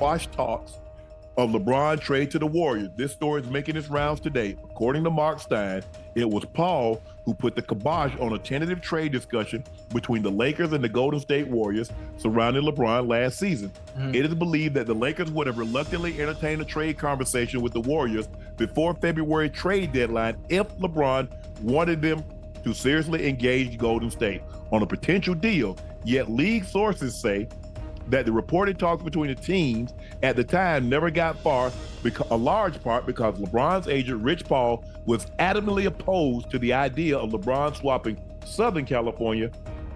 quash talks of LeBron trade to the Warriors. This story is making its rounds today. According to Mark Stein, it was Paul who put the kibosh on a tentative trade discussion between the Lakers and the Golden State Warriors surrounding LeBron last season. It is believed that the Lakers would have reluctantly entertained a trade conversation with the Warriors before February trade deadline if LeBron wanted them to seriously engage Golden State on a potential deal. Yet league sources say that the reported talks between the teams at the time never got far, a large part because LeBron's agent, Rich Paul, was adamantly opposed to the idea of LeBron swapping Southern California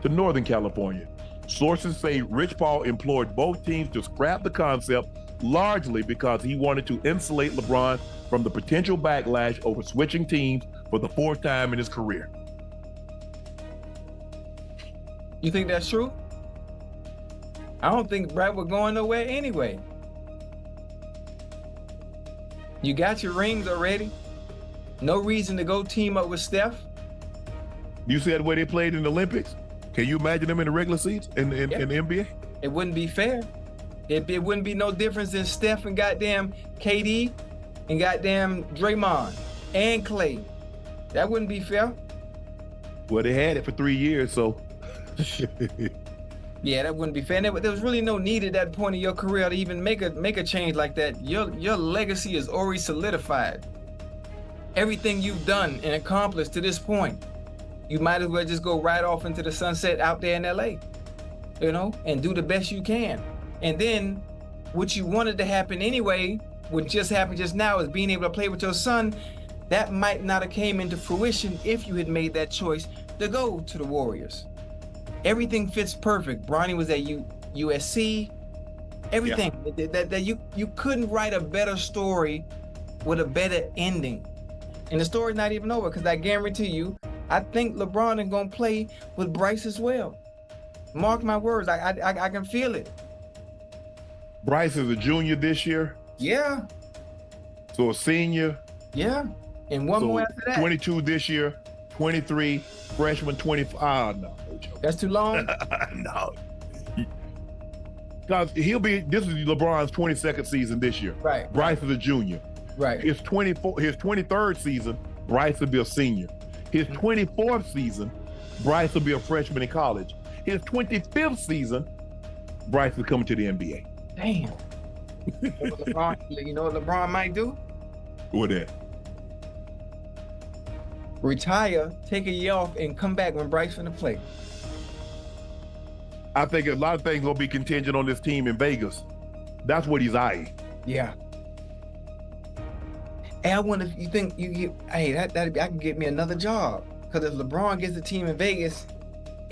to Northern California. Sources say Rich Paul implored both teams to scrap the concept, largely because he wanted to insulate LeBron from the potential backlash over switching teams for the fourth time in his career. You think that's true? I don't think Brad was going nowhere anyway. You got your rings already. No reason to go team up with Steph. You see the way they played in the Olympics? Can you imagine them in the regular season in the NBA? It wouldn't be fair. It wouldn't be no difference than Steph and goddamn KD and goddamn Draymond and Clay. That wouldn't be fair. Well, they had it for 3 years, so. Yeah, that wouldn't be fair. There was really no need at that point in your career to even make a change like that. Your legacy is already solidified. Everything you've done and accomplished to this point, you might as well just go right off into the sunset out there in LA, and do the best you can. And then what you wanted to happen anyway, what just happened just now is being able to play with your son. That might not have came into fruition if you had made that choice to go to the Warriors. Everything fits perfect. Bronny was at USC. Everything that you couldn't write a better story with a better ending. And the story's not even over because I guarantee you, I think LeBron is gonna play with Bryce as well. Mark my words, I can feel it. Bryce is a junior this year. Yeah. So a senior. Yeah. And one more after that. 22 this year, 23, freshman 25. No. That's too long? No. Because this is LeBron's 22nd season this year. Right. Bryce is a junior. Right. His 23rd season, Bryce will be a senior. His 24th season, Bryce will be a freshman in college. His 25th season, Bryce is coming to the NBA. Damn. You know what LeBron might do? What that? Retire, take a year off, and come back when Bryce finna play. I think a lot of things gonna be contingent on this team in Vegas. That's what he's eyeing. Yeah. Hey, I wonder if you think that I can get me another job. Because if LeBron gets the team in Vegas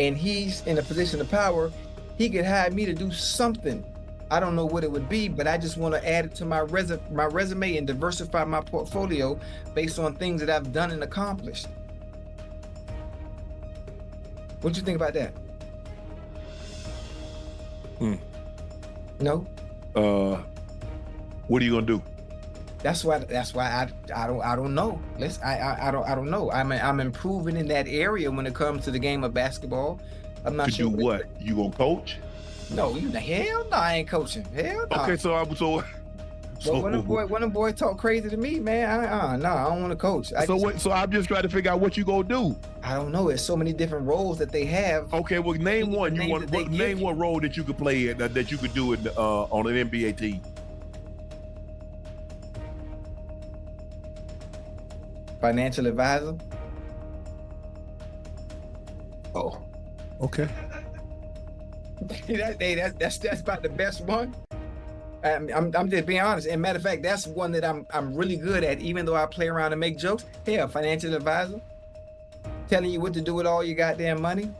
and he's in a position of power, he could hire me to do something. I don't know what it would be, but I just want to add it to my resume and diversify my portfolio based on things that I've done and accomplished. What you think about that? No? What are you gonna do? That's why I don't know. I don't know. I'm improving in that area when it comes to the game of basketball. I'm not sure. To do what? You gonna coach? No, hell no, I ain't coaching. Hell no. Okay, so when them boy talk crazy to me, man, no, I don't want to coach. So I'm just trying to figure out what you gonna do. I don't know. There's so many different roles that they have. Okay, well, name one. Name one role that you could play in that you could do on an NBA team. Financial advisor. Oh, okay. That's about the best one. I'm just being honest. And matter of fact, that's one that I'm really good at, even though I play around and make jokes. Hell, financial advisor. Telling you what to do with all your goddamn money.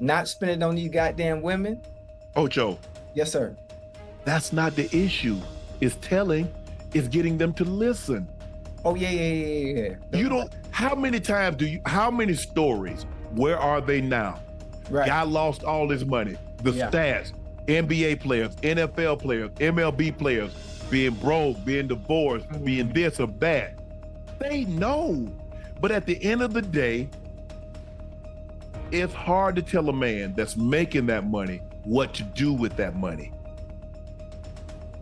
Not spending on these goddamn women. Ocho. Yes, sir. That's not the issue. It's getting them to listen. Oh, yeah. How many stories, where are they now? Right. Guy lost all his money. The stats, NBA players, NFL players, MLB players, being broke, being divorced, being this or that. They know. But at the end of the day, it's hard to tell a man that's making that money what to do with that money.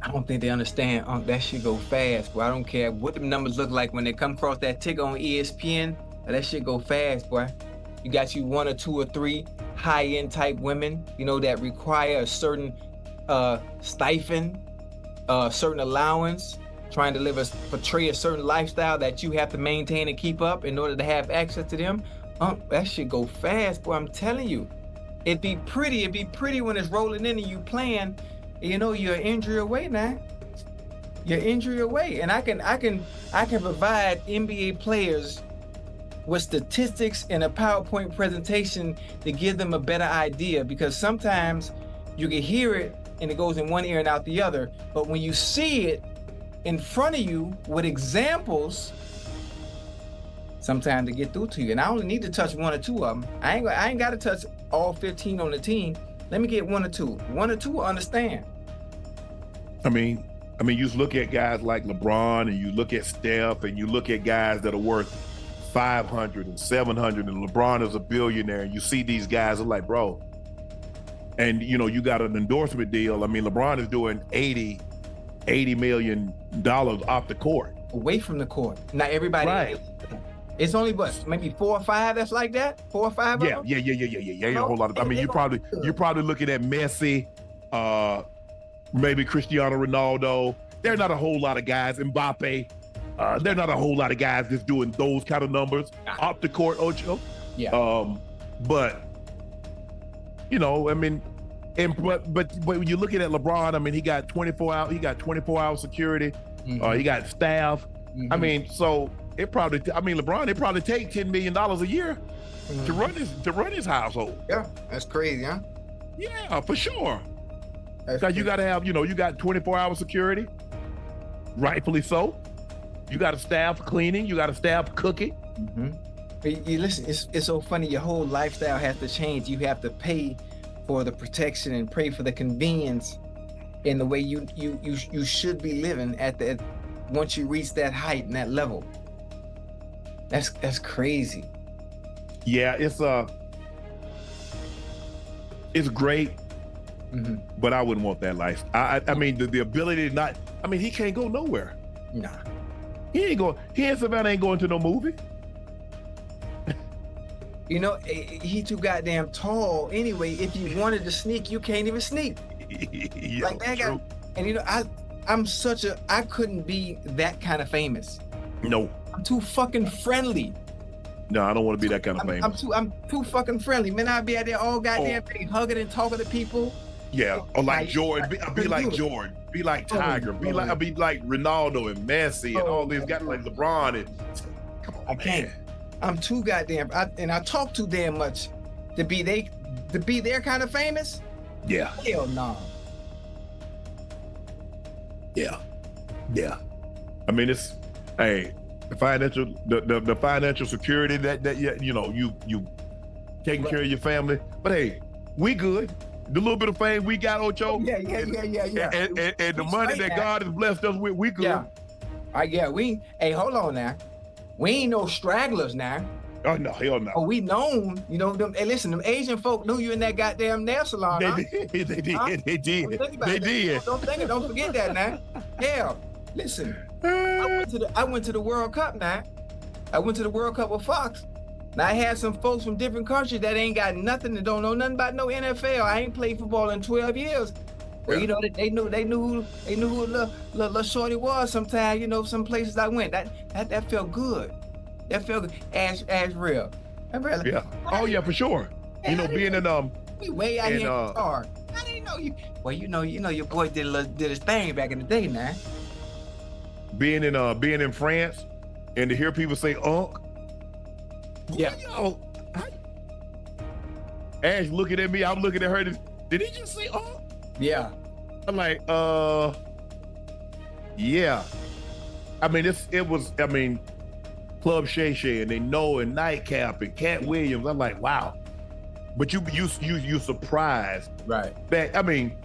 I don't think they understand, that shit go fast, boy. I don't care what the numbers look like when they come across that ticker on ESPN. That shit go fast, boy. You got you 1 or 2 or 3 high-end type women, that require a certain stipend, certain allowance, trying to portray a certain lifestyle that you have to maintain and keep up in order to have access to them. That shit go fast, boy. I'm telling you. It'd be pretty when it's rolling in and you playing. You're injury away now. You're injury away, and I can provide NBA players with statistics and a PowerPoint presentation to give them a better idea, because sometimes you can hear it and it goes in one ear and out the other, but when you see it in front of you with examples, sometimes they get through to you. And I only need to touch 1 or 2 of them. I ain't got to touch all 15 on the team. Let me get 1 or 2. 1 or 2 will understand. I mean, you look at guys like LeBron, and you look at Steph, and you look at guys that are worth 500 and 700, and LeBron is a billionaire, and you see these guys are like, bro, and you got an endorsement deal. I mean, LeBron is doing $80 million off the court. Away from the court. Not everybody. Right. It's only maybe 4 or 5 that's like that? 4 or 5 Yeah, of them? Yeah. A whole lot of. I mean, you're probably looking at Messi, maybe Cristiano Ronaldo. There are not a whole lot of guys. Mbappe. There are not a whole lot of guys that's doing those kind of numbers off the court, Ocho. Yeah. But I mean, but when you're looking at LeBron, I mean, he got 24-hour security. Mm-hmm. He got staff. Mm-hmm. I mean, so LeBron, it probably take $10 million a year to run his household. Yeah, that's crazy, huh? Yeah, for sure. Because you got to have, you got 24-hour security, rightfully so. You got a staff cleaning, you got a staff cooking. Mm-hmm. You listen, it's so funny. Your whole lifestyle has to change. You have to pay for the protection and pay for the convenience in the way you should be living once you reach that height and that level. That's crazy. Yeah, it's great, but I wouldn't want that life. I mean, the ability to not. I mean, he can't go nowhere. Nah, he in Savannah ain't going to no movie. He too goddamn tall. Anyway, if you wanted to sneak, you can't even sneak. Yeah, like that true. guy. And I couldn't be that kind of famous. No. I'm too fucking friendly. No, I don't want to be that kind of famous. I'm too fucking friendly, man. I'd be out there all goddamn day, hugging and talking to people. Yeah, or like Jordan. Be like Jordan. Be like Tiger. Be like Ronaldo and Messi and all these guys like LeBron. And come on, I can't. I'm too goddamn. I talk too damn much to be their kind of famous. Yeah. Hell no. Yeah. I mean, it's the financial security that you taking care of your family. But hey, we good. The little bit of fame we got, Ocho. Yeah. And the money that God has blessed us with, we good. Yeah. Hey, hold on now. We ain't no stragglers now. Oh no, hell no. Oh, we known, hey, listen, them Asian folk knew you in that goddamn nail salon. They did. Don't forget that now. Hell, listen. I went to the World Cup now. I went to the World Cup with Fox. Now I had some folks from different countries that ain't got nothing, that don't know nothing about no NFL. I ain't played football in 12 years. Well, they knew who little shorty was sometimes, some places I went. That felt good. That felt good. Ash real. Yeah. Oh yeah, for sure. Being in we way out here in the car. I didn't know you. Well, your boy did his thing back in the day now. Being in France and to hear people say "unk." Yeah. Ash looking at me, I'm looking at her. Did he just say "unk"? Yeah. I'm like, yeah. I mean, Club Shay Shay and they know and Nightcap and Cat Williams. I'm like, wow. But you surprised. Right. That, I mean,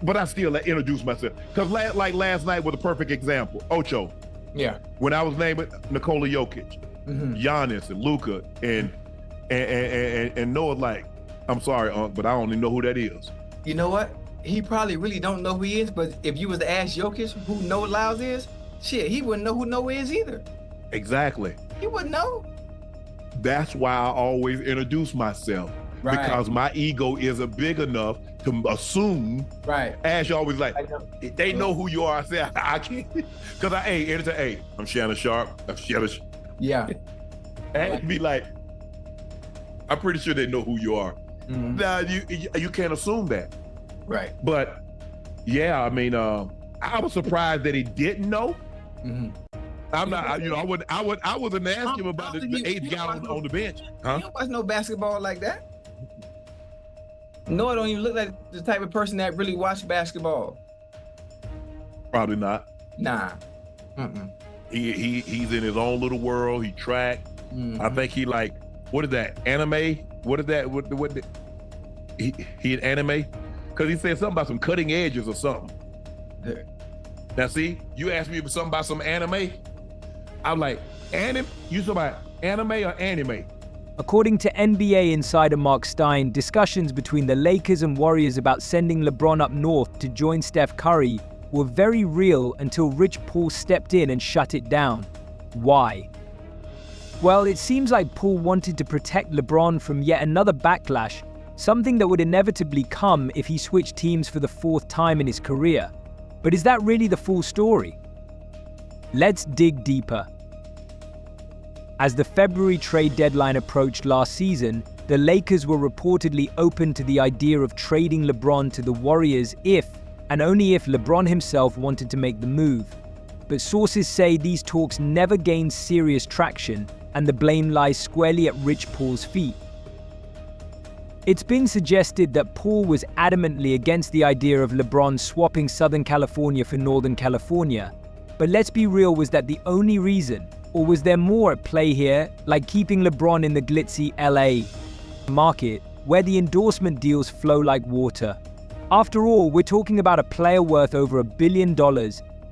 but I still introduce myself. Because last night was a perfect example. Ocho. Yeah. When I was naming Nikola Jokic, Giannis and Luka and Noah, like, I'm sorry, Unc, but I don't even know who that is. You know what? he probably really don't know who he is, but if you was to ask Jokic who No Lyles is, shit, he wouldn't know who No is either. Exactly. He wouldn't know. That's why I always introduce myself. Right. Because my ego isn't big enough to assume. Right. Ash always like, they know who you are. I say, I can't. Because I'm Shannon Sharp. I'm Shannon. Yeah. Ash be like, I'm pretty sure they know who you are. Mm-hmm. Now, you can't assume that. Right. But, yeah, I mean, I was surprised that he didn't know. Mm-hmm. I'm not, I wasn't asking him about the eighth guy on the bench. Huh? You don't watch no basketball like that. Noah don't even look like the type of person that really watch basketball. Probably not. Nah. Mm-mm. He's in his own little world. He tracked. Mm-hmm. I think he like, what is that? Anime? What is that? He in anime? Because he said something about some cutting edges or something. Yeah. Now see, you asked me something about some anime. I'm like, anime? You talking about anime or anime? According to NBA insider Mark Stein, discussions between the Lakers and Warriors about sending LeBron up north to join Steph Curry were very real until Rich Paul stepped in and shut it down. Why? Well, it seems like Paul wanted to protect LeBron from yet another backlash, something that would inevitably come if he switched teams for the fourth time in his career. But is that really the full story? Let's dig deeper. As the February trade deadline approached last season, the Lakers were reportedly open to the idea of trading LeBron to the Warriors if, and only if, LeBron himself wanted to make the move. But sources say these talks never gained serious traction, and the blame lies squarely at Rich Paul's feet. It's been suggested that Paul was adamantly against the idea of LeBron swapping Southern California for Northern California. But let's be real, was that the only reason? Or was there more at play here, like keeping LeBron in the glitzy LA market, where the endorsement deals flow like water? After all, we're talking about a player worth over $1 billion,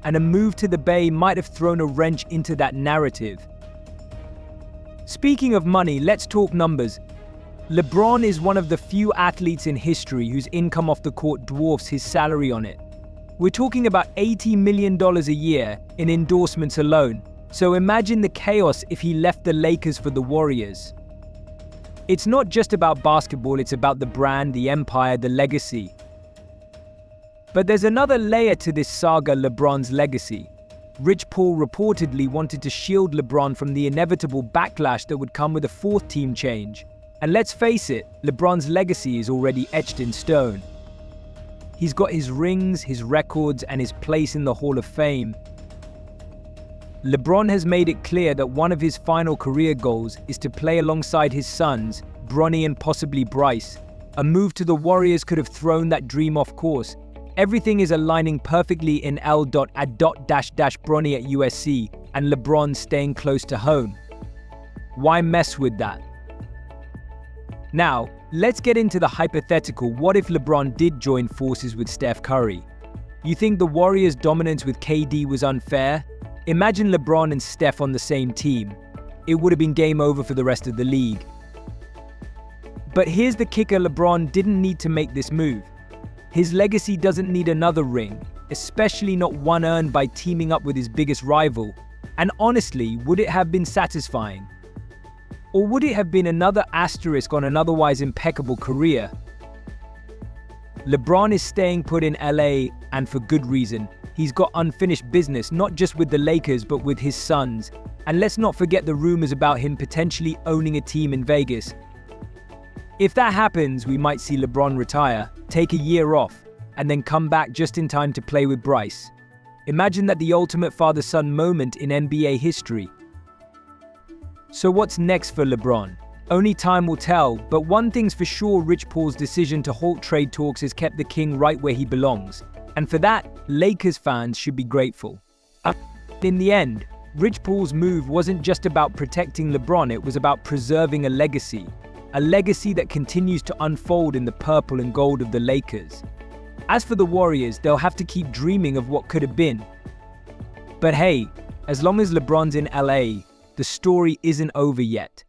and a move to the Bay might have thrown a wrench into that narrative. Speaking of money, let's talk numbers. LeBron is one of the few athletes in history whose income off the court dwarfs his salary on it. We're talking about $80 million a year in endorsements alone. So imagine the chaos if he left the Lakers for the Warriors. It's not just about basketball, it's about the brand, the empire, the legacy. But there's another layer to this saga: LeBron's legacy. Rich Paul reportedly wanted to shield LeBron from the inevitable backlash that would come with a fourth team change. And let's face it, LeBron's legacy is already etched in stone. He's got his rings, his records, and his place in the Hall of Fame. LeBron has made it clear that one of his final career goals is to play alongside his sons, Bronny and possibly Bryce. A move to the Warriors could have thrown that dream off course. Everything is aligning perfectly in L.A.Bronny at USC and LeBron staying close to home. Why mess with that? Now, let's get into the hypothetical. What if LeBron did join forces with Steph Curry? You think the Warriors' dominance with KD was unfair? Imagine LeBron and Steph on the same team. It would have been game over for the rest of the league. But here's the kicker: LeBron didn't need to make this move. His legacy doesn't need another ring, especially not one earned by teaming up with his biggest rival. And honestly, would it have been satisfying? Or would it have been another asterisk on an otherwise impeccable career? LeBron is staying put in LA, and for good reason. He's got unfinished business, not just with the Lakers, but with his sons. And let's not forget the rumors about him potentially owning a team in Vegas. If that happens, we might see LeBron retire, take a year off, and then come back just in time to play with Bryce. Imagine that: the ultimate father-son moment in NBA history. So what's next for LeBron? Only time will tell, but one thing's for sure: Rich Paul's decision to halt trade talks has kept the king right where he belongs. And for that, Lakers fans should be grateful. In the end, Rich Paul's move wasn't just about protecting LeBron, it was about preserving a legacy that continues to unfold in the purple and gold of the Lakers. As for the Warriors, they'll have to keep dreaming of what could have been. But hey, as long as LeBron's in LA, the story isn't over yet.